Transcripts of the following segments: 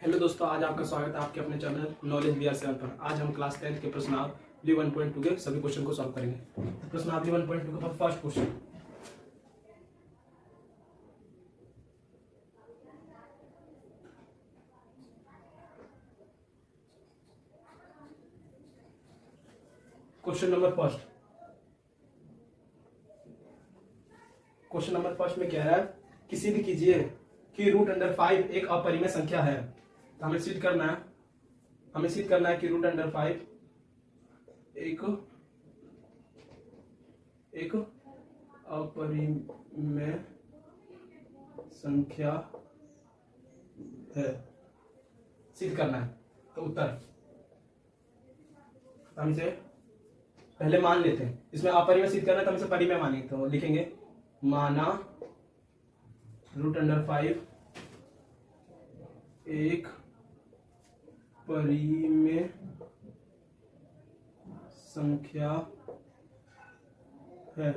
Hello दोस्तों, आज आपका स्वागत है आपके अपने channel knowledge we are seven पर। आज हम क्लास 10th के प्रश्नावली 1.2 के सभी क्वेश्चन को सॉल्व करेंगे। तो प्रश्नावली 1.2 का first question, question number first में कह रहा है कि सिद्ध कीजिए कि रूट अंडर 5 एक अपरिमेय संख्या है। तो हमें सिद्ध करना है कि रूट अंडर 5 एक अपरिमेय संख्या है। सिद्ध करना है। तो उत्तर हम इसे पहले मान लेते हैं। इसमें अपरिमेय सिद्ध करना है तो हम इसे परिमेय मानेंगे। तो लिखेंगे माना रूट अंडर 5 एक परिमेय संख्या है।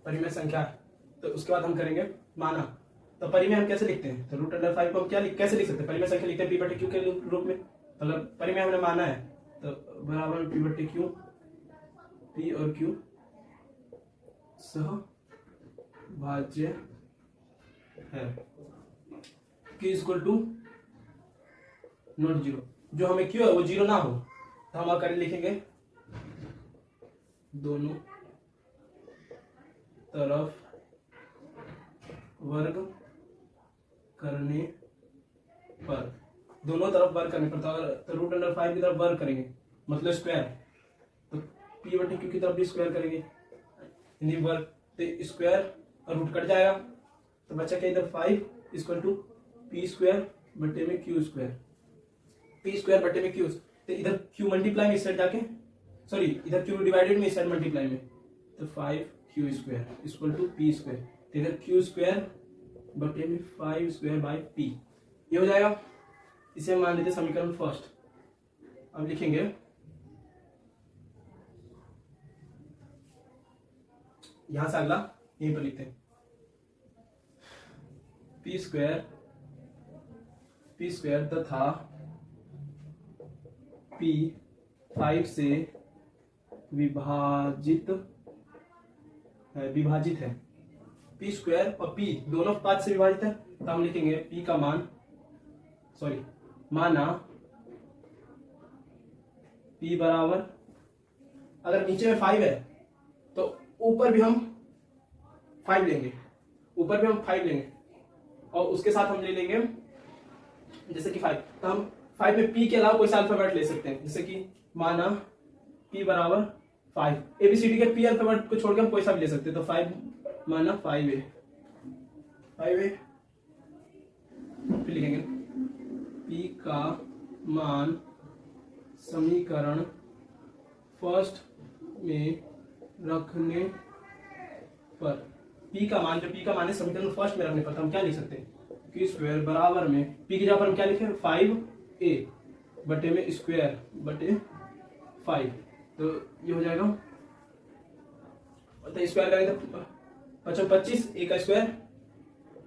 परिमेय संख्या है। तो उसके बाद हम करेंगे माना। तो परिमेय हम कैसे लिखते हैं? तो रूट अंडर 5 को हम कैसे लिख सकते हैं? परिमेय संख्या लिखते हैं पी बटे क्यू के रूप में। अगर परिमेय हमने माना है तो बराबर पी बटे क्यू, पी और क्यू सहभाज्य है। Q equal to not zero. जो हमें Q है वो जीरो ना हो तो हम आकर लिखेंगे दोनों तरफ वर्ग करने पर। तो रूट अंडर 5 की तरफ वर्ग करेंगे मतलब स्क्वायर। तो P बटे Q की तरफ भी स्क्वायर करेंगे यानी वर्ग। तो स्क्वायर और रूट कट जाएगा तो बच्चा क्या इधर 5 इक्वल टू पी स्क्वायर बटे में क्यू स्क्वायर। पी स्क्वायर बटे में क्यू, तो इधर क्यू मल्टीप्लाई में इस साइड जाके इधर क्यू डिवाइडेड में इस साइड मल्टीप्लाई में, तो 5 Q square equal to P square. तो इधर क्यू स्क्वायर बटे में 5 स्क्वायर बाई पी, ये हो जाएगा। इसे मान लेते समीकरण फर्स्ट। अब लिखेंगे यहां से अगला यहीं पर लिखते हैं पी स्क्वायर तथा पी 5 से विभाजित है। पी स्क्वायर और पी दोनों 5 से विभाजित है तो हम लिखेंगे पी का मान माना पी बराबर, अगर नीचे में 5 है तो ऊपर भी हम 5 लेंगे, और उसके साथ हम ले लेंगे जैसे कि 5। तो हम 5 में p के अलावा कोई सा अल्फाबेट ले सकते हैं, जैसे कि माना p बराबर 5। ABCD के p अल्फाबेट को छोड़कर हम कोई सा भी ले सकते हैं। तो 5 माना 5a, फिर लिखेंगे p का मान समीकरण फर्स्ट में रखने पर। p का मान है समीकरण फर्स्ट में रखने पर तो हम क्या लिख सकते हैं? q स्क्वायर बराबर में p की जगह पर हम क्या लिखें 5a बटे में स्क्वायर बटे 5। तो ये हो जाएगा, तो स्क्वायर करेंगे तो 25 a का स्क्वायर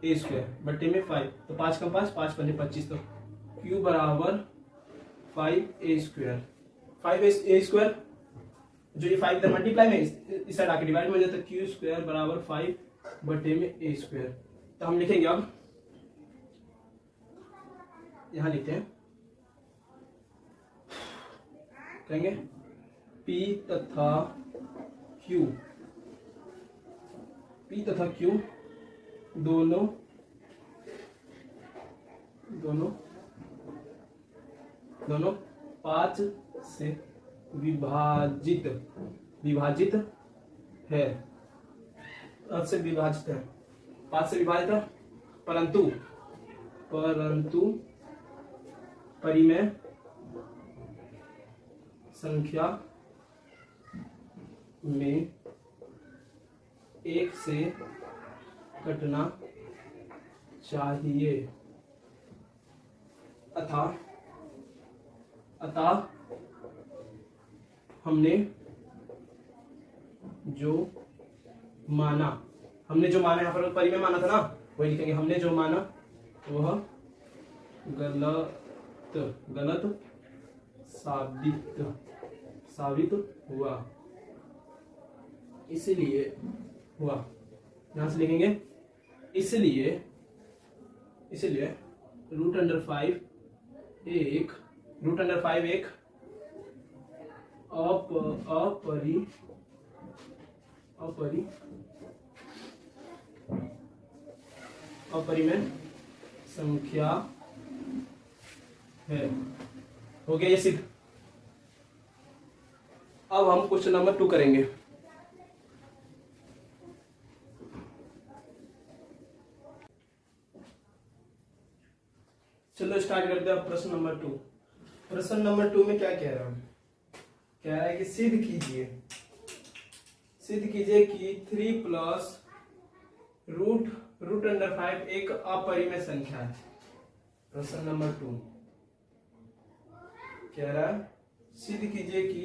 a स्क्वायर बटे में 5। तो 5 कम 5 5 बटे 25। तो q बराबर 5a स्क्वायर, 5a स्क्वायर जो ये 5 इधर मल्टीप्लाई में इस साइड आके डिवाइड में हो जाता है। q स्क्वायर बराबर 5 बटे में a स्क्वायर। तो हम लिखेंगे, अब यहां लिखते हैं, कहेंगे p तथा q दोनों 5 से विभाजित है। 5 से विभाजित है परंतु परिमेय संख्या में 1 से कटना चाहिए। अतः हमने जो माना यहाँ पर परिमेय माना था ना, वही लिखेंगे। हमने जो माना वह गलत गलत साबित हुआ, इसलिए हुआ। यहां से लिखेंगे इसलिए रूट अंडर फाइव एक अपरिमेय संख्या है। हो गया ये सिद्ध। अब हम क्वेश्चन नंबर 2 करेंगे। चलो स्टार्ट करते हैं प्रश्न नंबर 2। प्रश्न नंबर 2 में क्या कह रहा है? कह रहा है कि सिद्ध कीजिए कि 3 प्लस रूट अंडर 5 एक अपरिमेय संख्या है। प्रश्न नंबर 2 कह रहा है सिद्ध कीजिए कि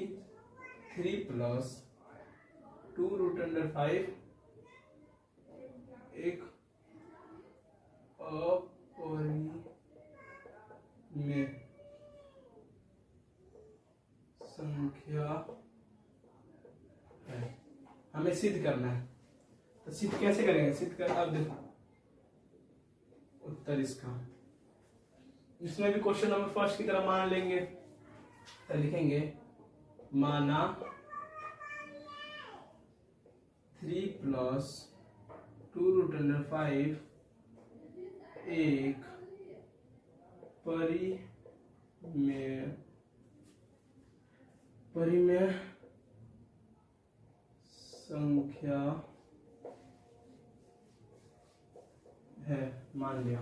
3 प्लस 2 रूट अंडर 5 एक अपरिमेय संख्या है। हमें सिद्ध करना है, तो सिद्ध कैसे करेंगे? सिद्ध कर, अब देखो उत्तर इसका, इसमें भी क्वेश्चन नंबर फर्स्ट की तरह मान लेंगे। तो लिखेंगे माना 3 प्लस 2 रूट अंडर 5 एक परिमेय संख्या है, मान लिया।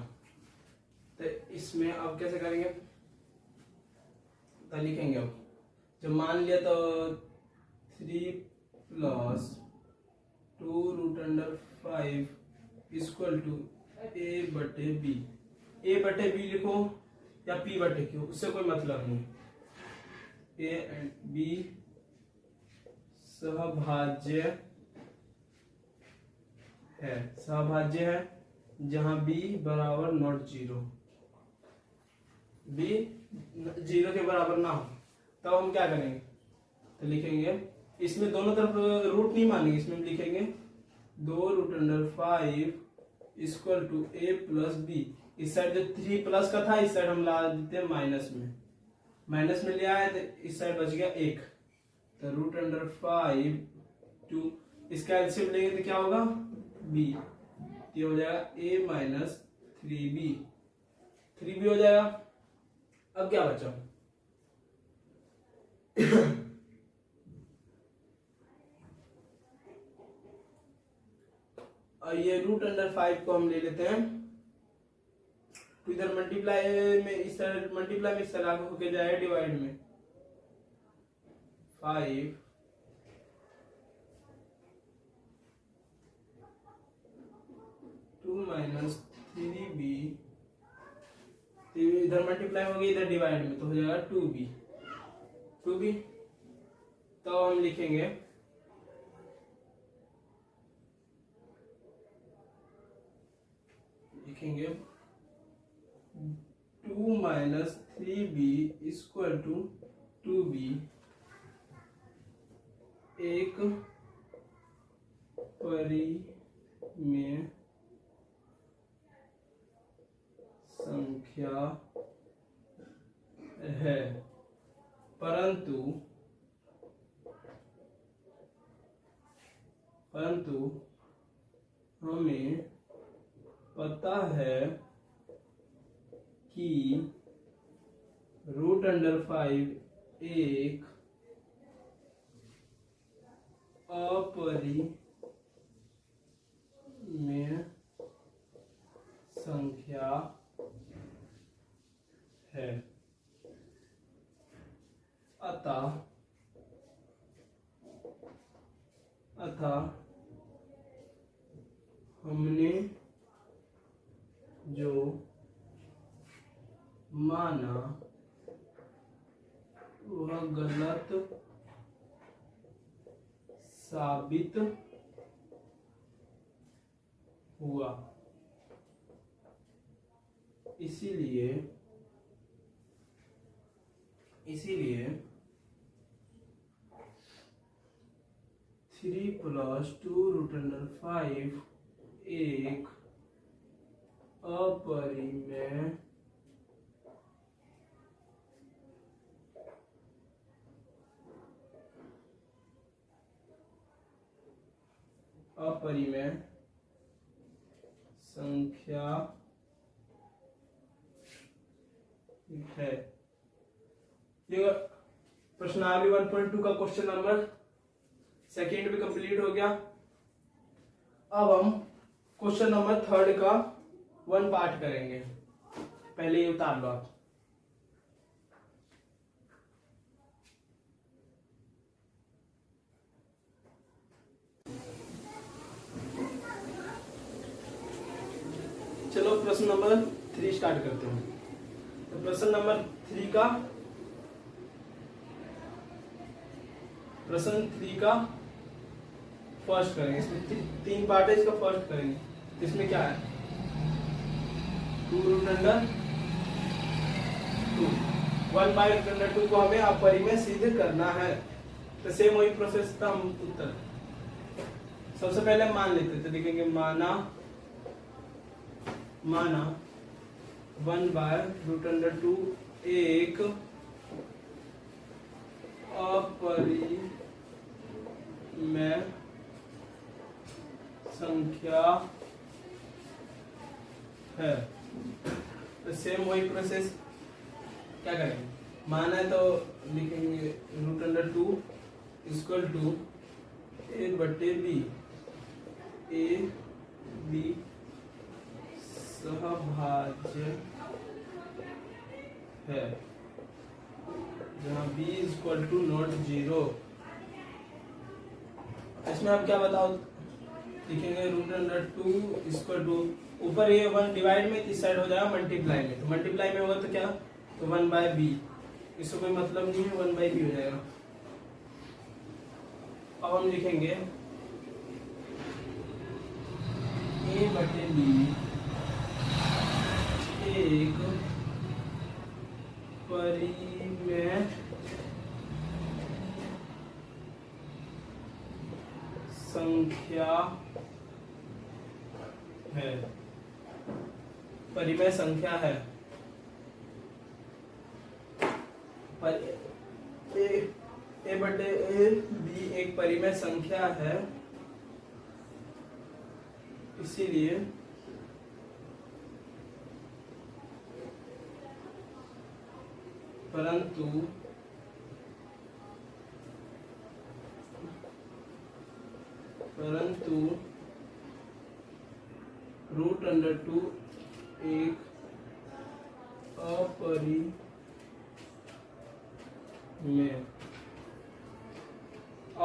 तो इसमें अब कैसे करेंगे? तो लिखेंगे अब जब मान लिया तो 3 plus 2 root under 5 equal to a बटे b। a बटे b लिखो या p बटे q, उससे कोई मतलब नहीं। a एंड b सहभाज्य है जहां b बराबर नॉट 0, b 0 के बराबर ना हो। तब हम क्या करेंगे? तो लिखेंगे इसमें दोनों तरफ रूट नहीं मानेंगे, इसमें लिखेंगे 2 root under 5 equal to a plus B. इस साइड जो 3 प्लस का था, इस साइड हम ला देते हैं माइनस में लिया है, तो इस साइड बच गया 1। तो रूट अंडर 5 टू इसका एलसीएम लेंगे तो क्या होगा? b। ये हो जाएगा a माइनस 3b हो जाएगा। अब क्या बचा? और ये रूट अंडर 5 को हम ले लेते हैं, तो इधर मल्टीप्लाई में इस तरह मल्टीप्लाई में इस तरह होके जाएगा डिवाइड में 5 2 माइनस 3b, इधर मल्टीप्लाई हो गई, इधर डिवाइड में, तो हो जाएगा 2b। तो हम लिखेंगे लिखेंगे 2 minus 3b equal to 2b। एक परिमेय संख्या है, परंतु हमें पता है कि रूट अंडर 5 एक अपरिमेय संख्या है, अतः हमने जो माना वह गलत साबित हुआ, इसीलिए इसीलिए 3 + 2√5 एक अपरिमेय संख्या है। ये प्रश्नावली 1.2 का क्वेश्चन नंबर सेकेंड भी कंप्लीट हो गया। अब हम क्वेश्चन नंबर थर्ड का 1 पार्ट करेंगे। पहले ये उतार लो आप। चलो प्रश्न नंबर 3 स्टार्ट करते हैं। तो प्रश्न नंबर 3 का फर्स्ट करेंगे। इसमें 3 पार्ट है, इसका फर्स्ट करेंगे। इसमें क्या है 2√2 1/√2 को हमें अपरिमेय सिद्ध करना है। तो सेम वही प्रोसेस था। हम उत्तर सबसे पहले मान लेते थे। देखेंगे माना 1/√2 एक अपरिमेय संख्या है। तो सेम वही प्रोसेस क्या करेंगे, माना है तो लिखेंगे √2 = a/b सहभाज्य है, जहाँ b = 0। इसमें आप क्या बताओ, लिखेंगे √2 = ऊपर ये 1 डिवाइड में इस साइड हो जाएगा मल्टीप्लाई में। तो मल्टीप्लाई में होगा तो क्या, तो 1/b। इससे कोई मतलब नहीं है, 1/b हो जाएगा। अब हम लिखेंगे a/b एक परिमेय संख्या है। परिमेय संख्या है। a/b एक परिमेय संख्या है, इसीलिए परंतु √2 एक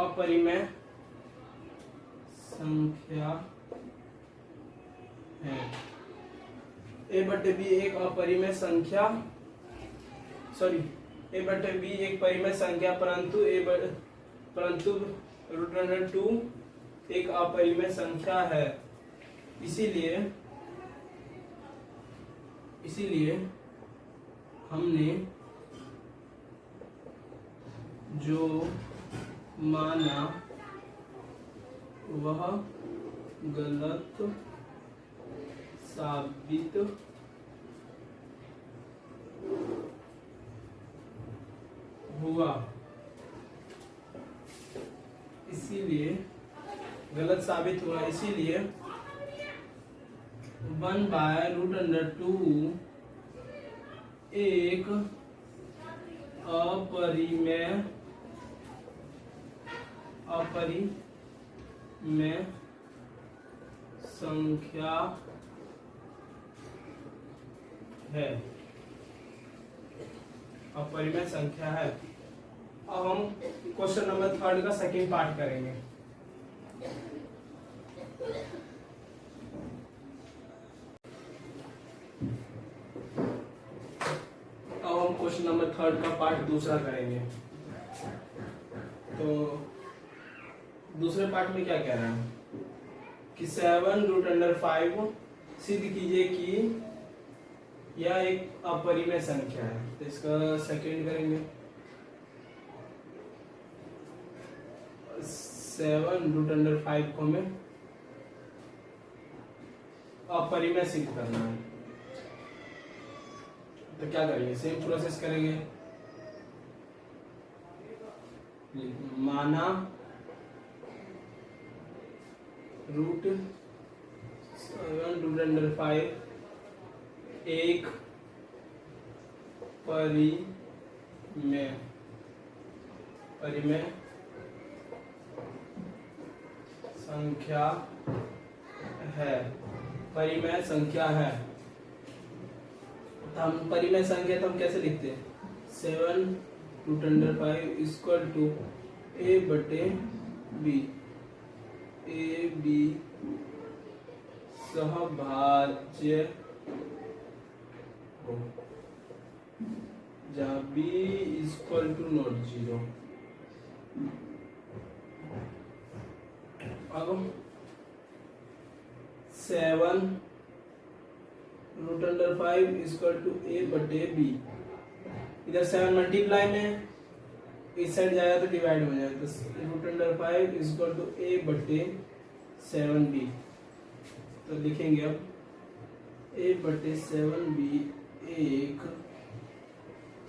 अपरिमेय संख्या है। a/b एक अपरिमेय संख्या, a/b एक परिमेय संख्या, परंतु √2 एक अपरिमेय संख्या है। इसीलिए हमने जो माना वह गलत साबित हुआ। इसीलिए 1/√2 एक अपरिमेय संख्या है। अपरिमेय संख्या है। अब हम क्वेश्चन नंबर 3 का सेकेंड पार्ट करेंगे। अब हम क्वेश्चन नंबर 3 का पार्ट दूसरा करेंगे। तो दूसरे पार्ट में क्या कह रहे हैं कि 7√5 सिद्ध कीजिए कि यह एक अपरिमेय संख्या है। तो इसका सेकेंड करेंगे। 7√5 को हमें अपरिमेय सिद्ध करना है। तो क्या करेंगे, सेम प्रोसेस करेंगे। माना √7√5 एक परिमेय संख्या है। परिमेय संख्या है, तो हम परिमेय संख्या तो हम कैसे लिखते हैं, 7√5 इक्वल टू a बटे b, ए बी सहभाज्य हो, जहाँ b इक्वल टू नॉट 0। अब 7√5 इक्वल टू a बटे b, इधर 7 मल्टीप्लाई में इस साइड जाएगा तो डिवाइड हो जाएगा, तो √5 इक्वल टू a बटे 7b। तो लिखेंगे अब a बटे 7b एक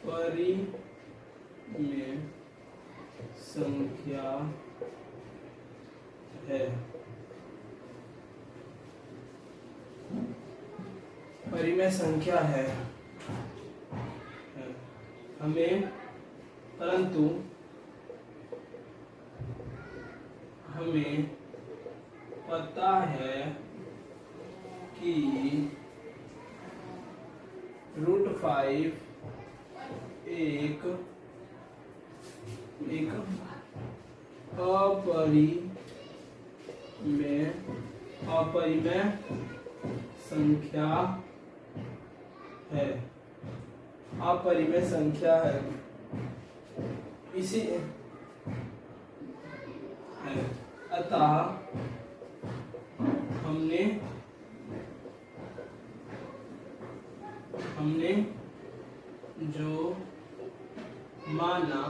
परिमेय संख्या है। परिमेय संख्या है हमें, परंतु हमें पता है कि √5 एक अपरिमेय संख्या है, अपरिमेय संख्या है। इसी अतः हमने जो माना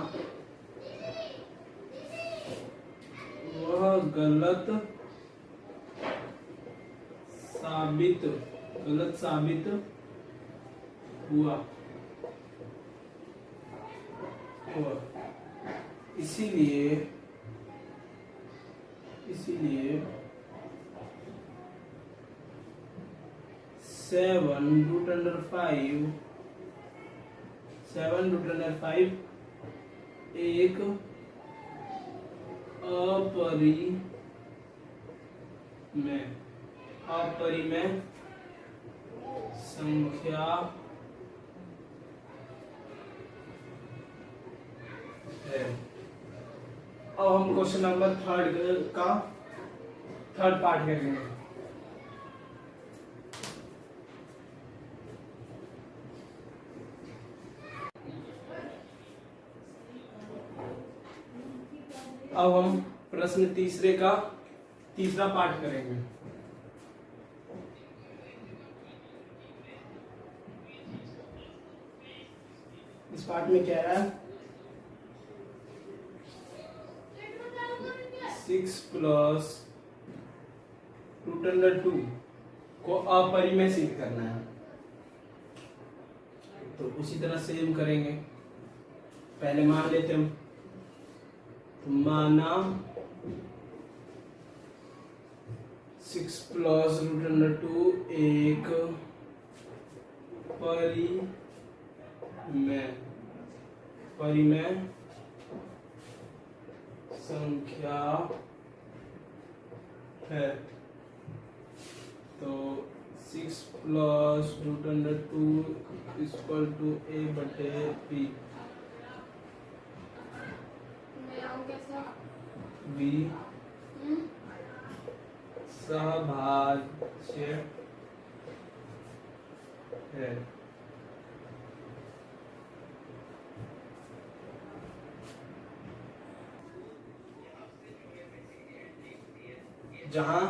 वह गलत साबित हुआ। इसीलिए 7√5 एक अपरिमेय संख्या है। अब हम क्वेश्चन नंबर थर्ड पार्ट करेंगे। अब हम प्रश्न तीसरा पार्ट करेंगे। इस पार्ट में क्या है, 6 + √2 को अपरिमेय सिद्ध करना है। तो उसी तरह सेम करेंगे। पहले मान लेते हम, तो माना 6 + √2 एक परिमेय संख्या है। तो 6 + √2 इक्वल टू a बटे b, b सहभाज्य है। जहां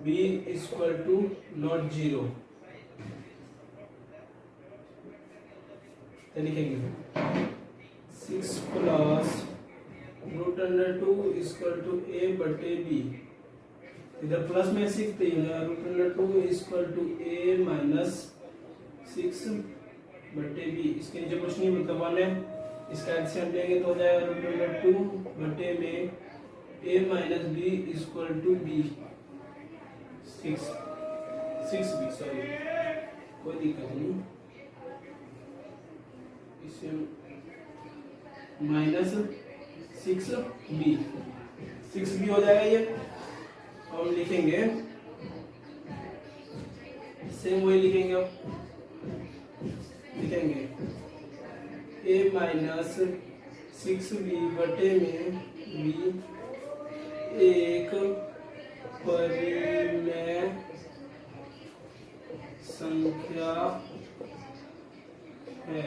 b इक्वल टू नॉट 0, तो लिखेंगे 6 + √2 इक्वल टू ए बटे बी, इधर प्लस में 6 तो √2 इक्वल टू ए माइनस 6 बटे बी, इसके नीचे कुछ नहीं मतलब 1 है, इसका एलसीएम लेंगे तो हो जाएगा √2 बटे में a minus B equal to B, 6b, sorry कोई दिक्कत नहीं, इसे माइनस 6b हो जाएगा ये। हम लिखेंगे सेम वही लिखेंगे, a माइनस 6b बटे में b एक परिमेय संख्या है,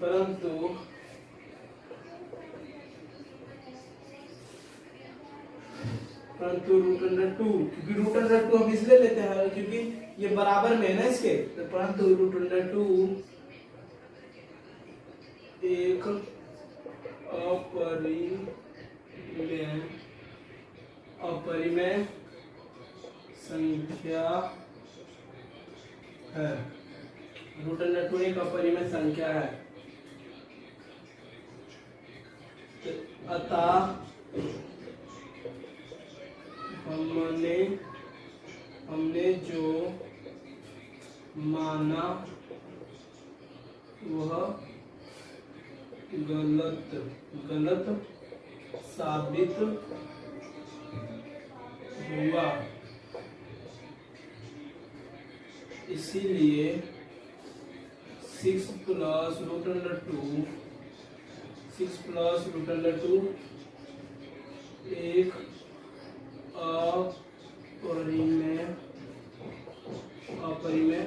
परंतु √2, क्योंकि √2 हम इसलिए लेते हैं क्योंकि ये बराबर में है ना इसके, तो परंतु √2 एक अपरिमेय संख्या है, √2 एक अपरिमेय संख्या है, अतः हमने जो माना वह गलत साबित हुआ, इसीलिए 6 प्लस √2 एक अपरिमेय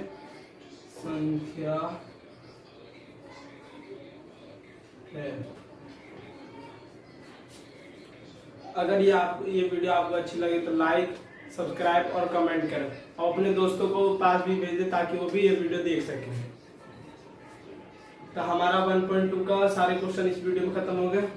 संख्या है। अगर ये वीडियो आपको अच्छी लगे तो लाइक, सब्सक्राइब और कमेंट करें और अपने दोस्तों को पास भी भेज दें ताकि वो भी ये वीडियो देख सकें। तो हमारा 1.2 का सारे क्वेश्चन इस वीडियो में खत्म हो गए।